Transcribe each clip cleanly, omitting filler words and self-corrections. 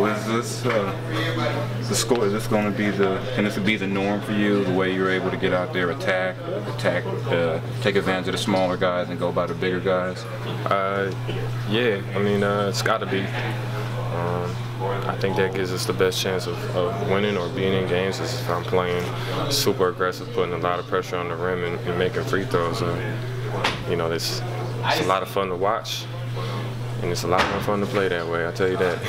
So is this the score? Is this going to be can this be the norm for you? The way you're able to get out there, take advantage of the smaller guys and go by the bigger guys? Yeah, I mean, it's got to be. I think that gives us the best chance of winning or being in games is if I'm playing super aggressive, putting a lot of pressure on the rim and making free throws. You know, it's a lot of fun to watch, and it's a lot more fun to play that way, I'll tell you that.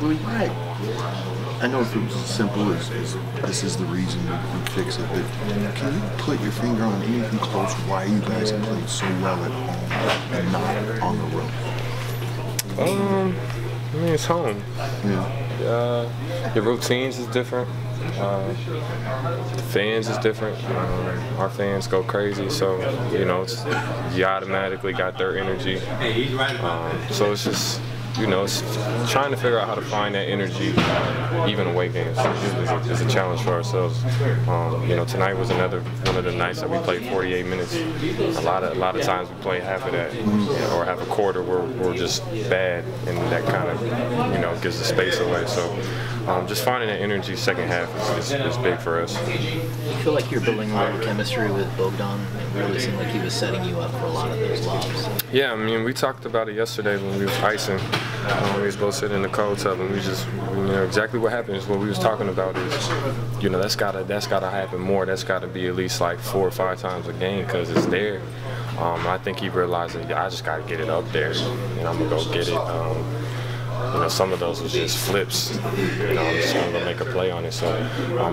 Willie, I know if it was as simple as this is the reason we fix it, but can you put your finger on anything close why you guys have played so well at home and not on the road? I mean, it's home. Yeah. Your routines is different. The fans is different. Our fans go crazy, so you know you automatically got their energy. So it's just it's trying to figure out how to find that energy, even away games, is a challenge for ourselves. Tonight was another one of the nights that we played 48 minutes. A lot of times we play half of that, or half a quarter where we're just bad, and that kind of gives the space away. So just finding that energy second half is big for us. You feel like you're building a lot of chemistry with Bogdan? It really seemed like he was setting you up for a lot of those lobs. Yeah, I mean, we talked about it yesterday when we was icing. We was both sitting in the cold tub, and exactly what happened is what we was talking about is, that's gotta happen more. That's gotta be at least like 4 or 5 times a game because it's there. I think he realized that I just gotta get it up there, and I'm gonna go get it. Some of those was just flips. I'm just gonna go make a play on it. So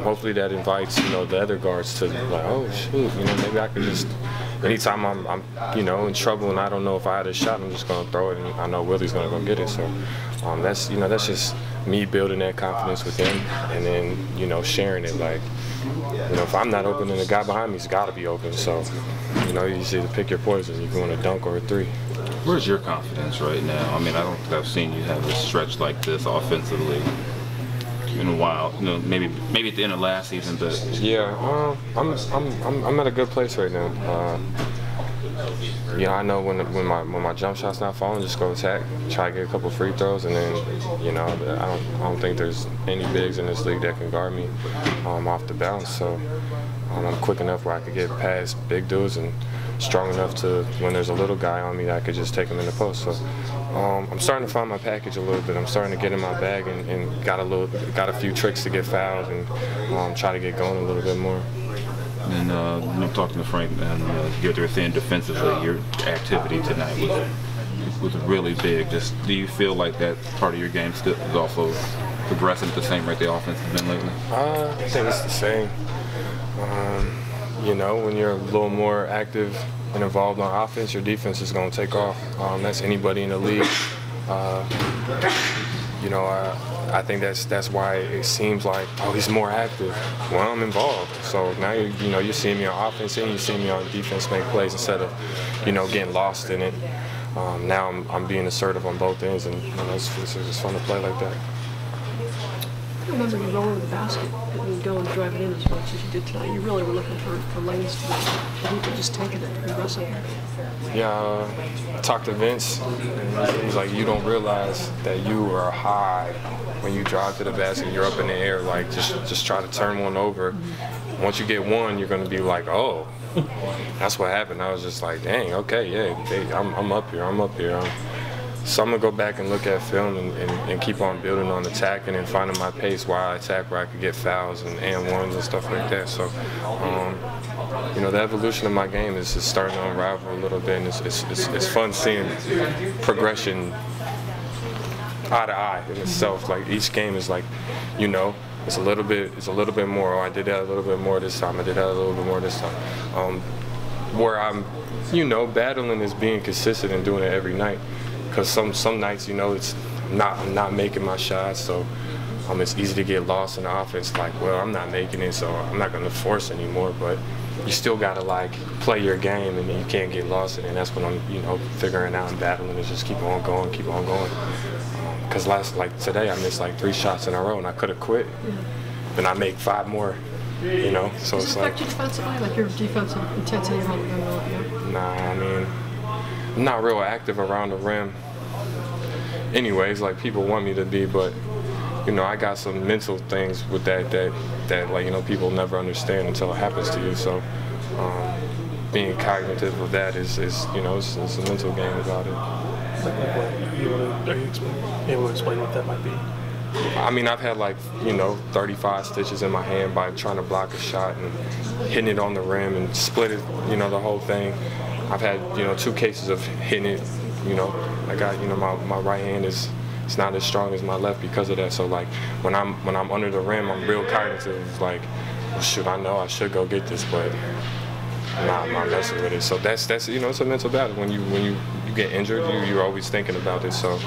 hopefully that invites the other guards to like, oh shoot, maybe I could just. Anytime I'm in trouble and I don't know if I had a shot, I'm just gonna throw it, and I know Willie's gonna go get it. So that's just me building that confidence with him, and then sharing it. Like if I'm not open, then the guy behind me's got to be open. So you just either pick your poison. You want a dunk or a three. Where's your confidence right now? I mean, I don't think I've seen you have a stretch like this offensively in a while. Maybe at the end of last season, but yeah, I'm at a good place right now. I know when my jump shot's not falling, just go attack, try to get a couple free throws, and then I don't think there's any bigs in this league that can guard me off the bounce. So I'm quick enough where I could get past big dudes and strong enough to when there's a little guy on me that I could just take him in the post. So I'm starting to find my package a little bit. I'm starting to get in my bag and got a few tricks to get fouled and try to get going a little bit more. And talking to Frank, and you're thin defensively. Your activity tonight was really big. Just do you feel like that part of your game still is also progressing at the same rate the offense has been lately? I think it's the same. When you're a little more active and involved on offense, your defense is going to take off. That's anybody in the league. I think that's why it seems like, oh, he's more active. Well, I'm involved. So now you're seeing me on offense and you're seeing me on defense make plays instead of getting lost in it. Now I'm being assertive on both ends, and it's fun to play like that. I remember you rolling the basket and you go and drive it in as much as you did tonight. You really were looking for lanes to go. You could just take it aggressively. Yeah, I talked to Vince, and he's like, you don't realize that you are high when you drive to the basket. You're up in the air, like just try to turn one over. Once you get one, you're gonna be like, oh, that's what happened. I was just like, dang, okay, yeah, I'm up here. So I'm going to go back and look at film and keep on building on attacking and finding my pace while I attack, where I could get fouls and ones and stuff like that. So, the evolution of my game is starting to unravel a little bit, and it's fun seeing progression eye to eye in itself. Like each game is like, it's a little bit more. Oh, I did that a little bit more this time. I did that a little bit more this time. Where I'm, battling is being consistent and doing it every night. Because some nights, I'm not making my shots, so it's easy to get lost in the offense. Like, well, I'm not making it, so I'm not going to force anymore. But you still got to play your game, and you can't get lost in it. And that's what I'm figuring out and battling is just keep on going. Because today I missed 3 shots in a row, and I could have quit. Then I make 5 more. So Does it's it affect you defensively, like your defensive intensity around the rim? Nah, I mean, I'm not real active around the rim. anyways, like people want me to be, but you know, I got some mental things with that like, you know, people never understand until it happens to you. So being cognitive of that is you know, it's a mental game about it. Are you able to explain what that might be? I mean, I've had like, you know, 35 stitches in my hand by trying to block a shot and hitting it on the rim and split it, you know, the whole thing. I've had, you know, 2 cases of hitting it, you know. I got, you know, my right hand is not as strong as my left because of that. So like when I'm under the rim, I'm real cognitive. It's like, well, shoot, I know I should go get this, but I'm not messing with it. So that's you know, it's a mental battle. When you get injured, you're always thinking about it. So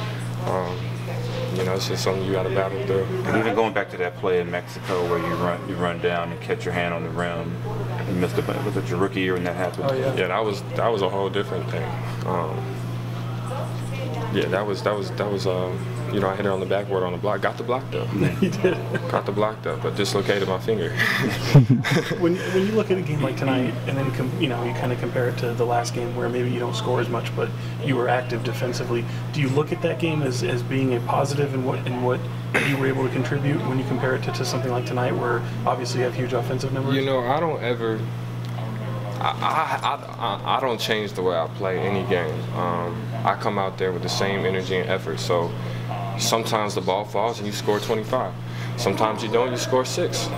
you know, it's just something you got to battle through. And even going back to that play in Mexico where you run down and catch your hand on the rim, you missed it. Was it your rookie year when that happened? Oh yeah. Yeah, that was a whole different thing. Yeah, that was you know, I hit it on the backboard on the block, got the block though. You did. Got the block though, but dislocated my finger. When you look at a game like tonight, and then you know, you kind of compare it to the last game where maybe you don't score as much, but you were active defensively. Do you look at that game as being a positive in what you were able to contribute when you compare it to something like tonight, where obviously you have huge offensive numbers? You know, I don't ever. I don't change the way I play any game. I come out there with the same energy and effort. So sometimes the ball falls and you score 25. Sometimes you don't, you score 6.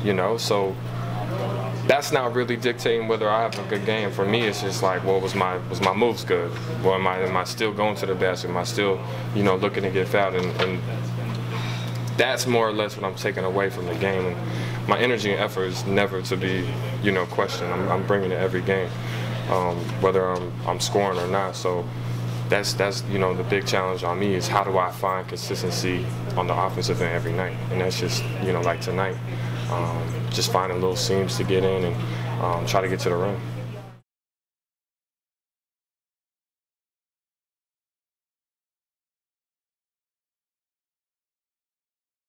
You know, so that's not really dictating whether I have a good game. For me, it's just like, well, was my moves good? Well, am I still going to the basket? Am I still, you know, looking to get fouled? And that's more or less what I'm taking away from the game. And my energy and effort is never to be, you know, questioned. I'm bringing it every game, whether I'm scoring or not. So that's you know, the big challenge on me is how do I find consistency on the offensive end every night? And that's just, you know, like tonight, just finding little seams to get in and try to get to the rim.